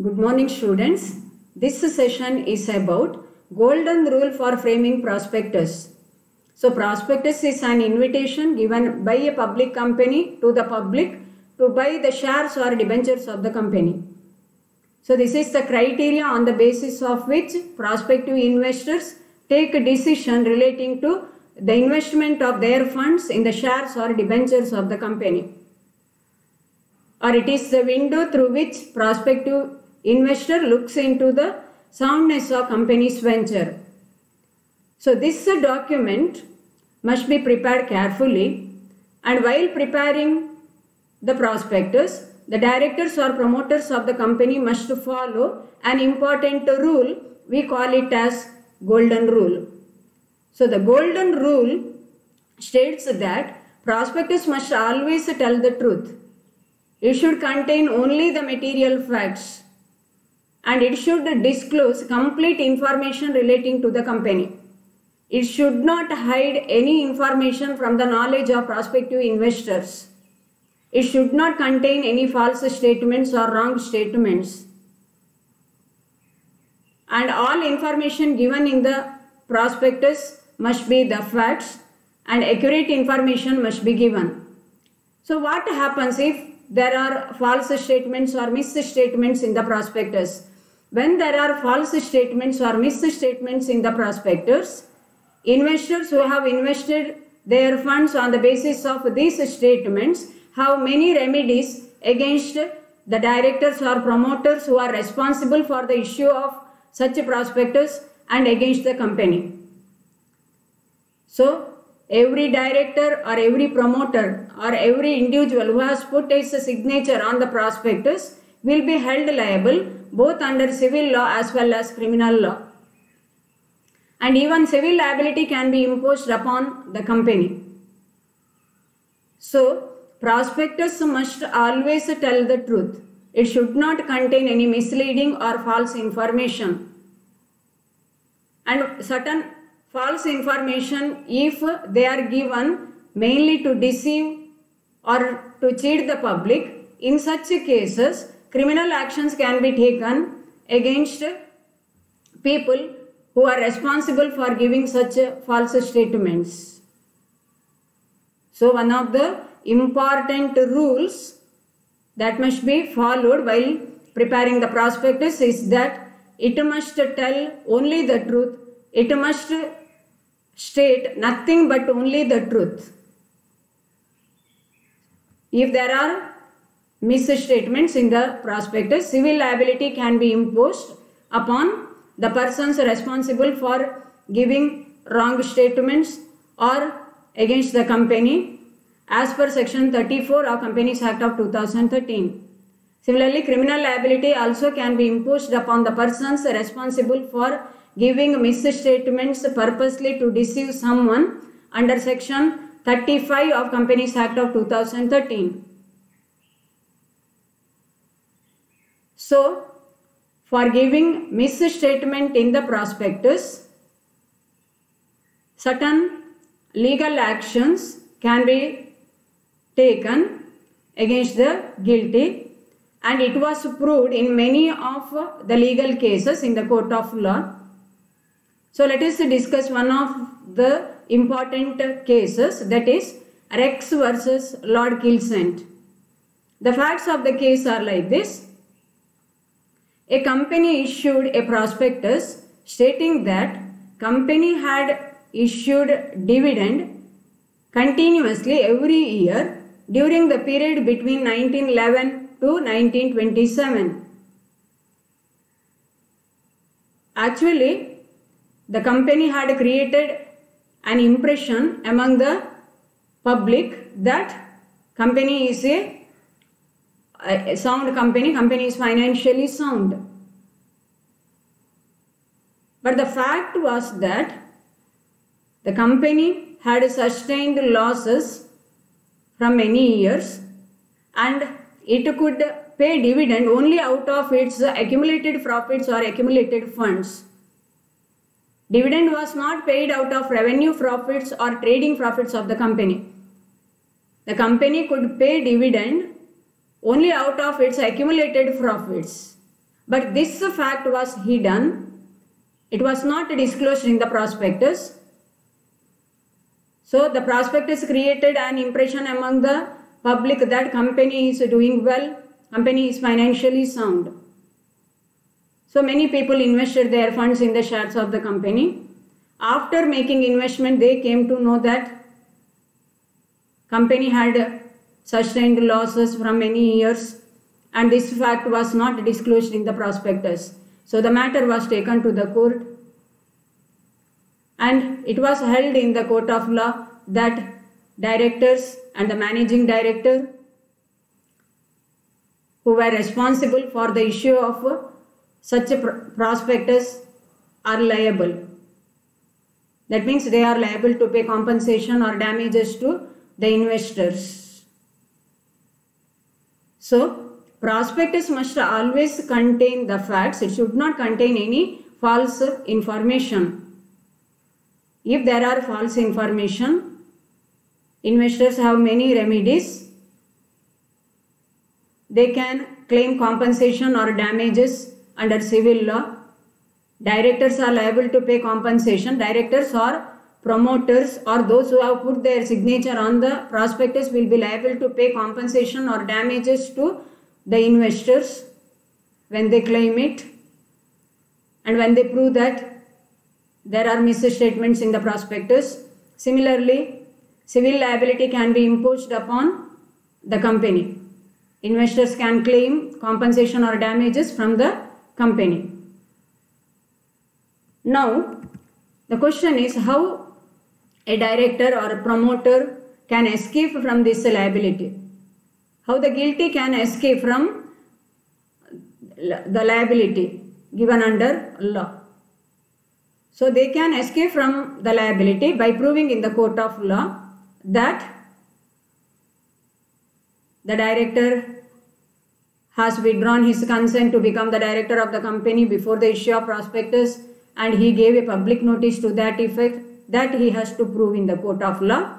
Good morning, students. This session is about golden rule for framing prospectus. So prospectus is an invitation given by a public company to the public to buy the shares or debentures of the company. So this is the criteria on the basis of which prospective investors take a decision relating to the investment of their funds in the shares or debentures of the company. Or it is the window through which prospective investor looks into the soundness of company's venture. So this document must be prepared carefully, and while preparing the prospectus, the directors or promoters of the company must follow an important rule. We call it as golden rule. So the golden rule states that prospectus must always tell the truth. It should contain only the material facts, and it should disclose complete information relating to the company. It should not hide any information from the knowledge of prospective investors. It should not contain any false statements or wrong statements. And all information given in the prospectus must be the facts, and accurate information must be given. So what happens if there are false statements or misstatements in the prospectus? When there are false statements or misstatements in the prospectus, investors who have invested their funds on the basis of these statements have many remedies against the directors or promoters who are responsible for the issue of such a prospectus and against the company. So every director or every promoter or every individual who has put his signature on the prospectus will be held liable both under civil law as well as criminal law. And even civil liability can be imposed upon the company. So prospectus must always tell the truth. It should not contain any misleading or false information. And certain false information, if they are given mainly to deceive or to cheat the public, in such cases, criminal actions can be taken against people who are responsible for giving such false statements. So one of the important rules that must be followed while preparing the prospectus is that it must tell only the truth. It must state nothing but only the truth. If there are misstatements in the prospectus, civil liability can be imposed upon the persons responsible for giving wrong statements or against the company as per section 34 of Companies Act of 2013. Similarly, criminal liability also can be imposed upon the persons responsible for giving misstatements purposely to deceive someone under section 35 of Companies Act of 2013. So, for giving misstatement in the prospectus, certain legal actions can be taken against the guilty, and it was proved in many of the legal cases in the court of law. So let us discuss one of the important cases, that is Rex versus Lord Kilsent. The facts of the case are like this. A company issued a prospectus stating that company had issued dividend continuously every year during the period between 1911 to 1927. Actually, the company had created an impression among the public that company is a sound company is financially sound. But the fact was that the company had sustained losses from many years, and it could pay dividend only out of its accumulated profits or accumulated funds. Dividend was not paid out of revenue profits or trading profits of the company. The company could pay dividend only out of its accumulated profits. But this fact was hidden. It was not disclosed in the prospectus. So the prospectus created an impression among the public that company is doing well, company is financially sound. So many people invested their funds in the shares of the company. After making investment, they came to know that company had sustained losses from many years, and this fact was not disclosed in the prospectus. So the matter was taken to the court, and it was held in the court of law that directors and the managing director who were responsible for the issue of such a prospectus are liable. That means they are liable to pay compensation or damages to the investors. So prospectus must always contain the facts. It should not contain any false information. If there are false information, investors have many remedies. They can claim compensation or damages under civil law. Directors are liable to pay compensation. Directors or promoters or those who have put their signature on the prospectus will be liable to pay compensation or damages to the investors when they claim it, and when they prove that there are misstatements in the prospectus. Similarly, civil liability can be imposed upon the company. Investors can claim compensation or damages from the company. Now, the question is how a director or a promoter can escape from this liability. How the guilty can escape from the liability given under law. So they can escape from the liability by proving in the court of law that the director has withdrawn his consent to become the director of the company before the issue of prospectus, and he gave a public notice to that effect. That he has to prove in the court of law.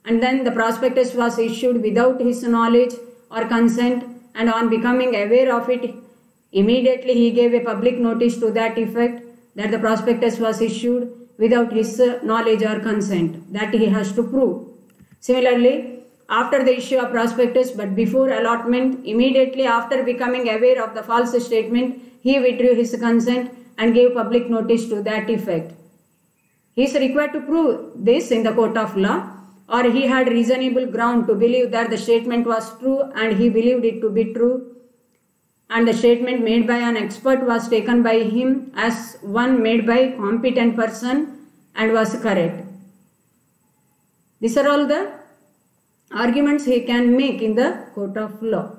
And then the prospectus was issued without his knowledge or consent, and on becoming aware of it, immediately he gave a public notice to that effect that the prospectus was issued without his knowledge or consent. That he has to prove. Similarly, after the issue of prospectus but before allotment, immediately after becoming aware of the false statement, he withdrew his consent and gave public notice to that effect. He is required to prove this in the court of law, or he had reasonable ground to believe that the statement was true and he believed it to be true, and the statement made by an expert was taken by him as one made by a competent person and was correct. These are all the arguments he can make in the court of law.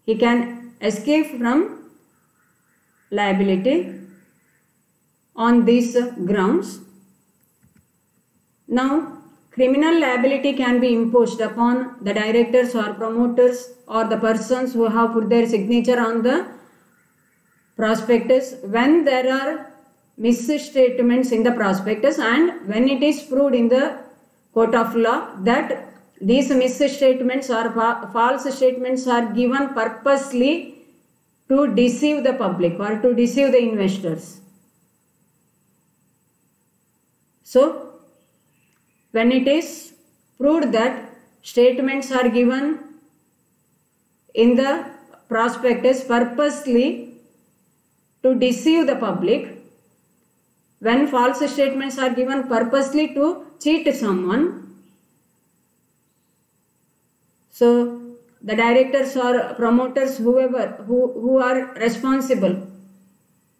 He can escape from liability on these grounds. Now, criminal liability can be imposed upon the directors or promoters or the persons who have put their signature on the prospectus when there are misstatements in the prospectus, and when it is proved in the court of law that these misstatements or false statements are given purposely to deceive the public or to deceive the investors. So, when it is proved that statements are given in the prospectus purposely to deceive the public, when false statements are given purposely to cheat someone, so the directors or promoters, who are responsible,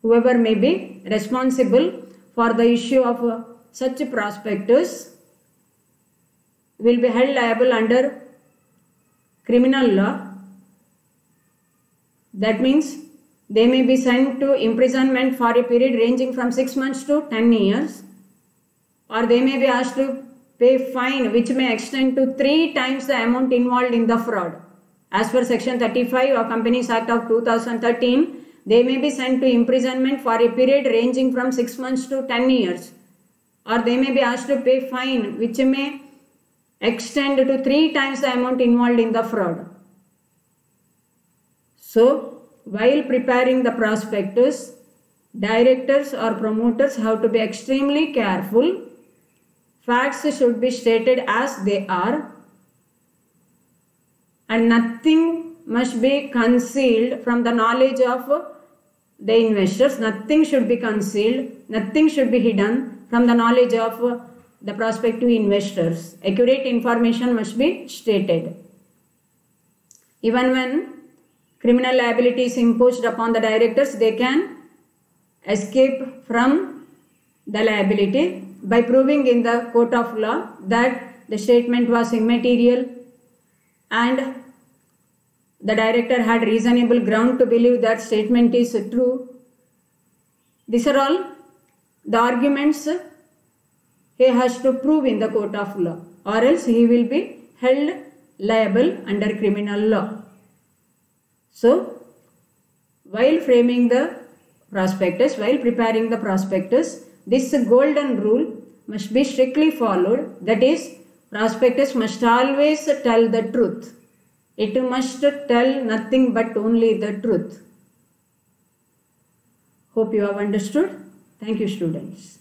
whoever may be responsible for the issue of such a prospectus will be held liable under criminal law. That means they may be sent to imprisonment for a period ranging from 6 months to 10 years, or they may be asked to pay fine which may extend to 3 times the amount involved in the fraud. As per section 35 of Companies Act of 2013, they may be sent to imprisonment for a period ranging from 6 months to 10 years, or they may be asked to pay fine which may extend to 3 times the amount involved in the fraud. So, while preparing the prospectus, directors or promoters have to be extremely careful. Facts should be stated as they are, and nothing must be concealed from the knowledge of the investors. Nothing should be concealed, nothing should be hidden from the knowledge of the prospective investors. Accurate information must be stated. Even when criminal liability is imposed upon the directors, they can escape from the liability by proving in the court of law that the statement was immaterial and the director had reasonable ground to believe that statement is true. These are all the arguments he has to prove in the court of law, or else he will be held liable under criminal law. So, while framing the prospectus, while preparing the prospectus, this golden rule must be strictly followed. That is, prospectus must always tell the truth. It must tell nothing but only the truth. Hope you have understood. Thank you, students.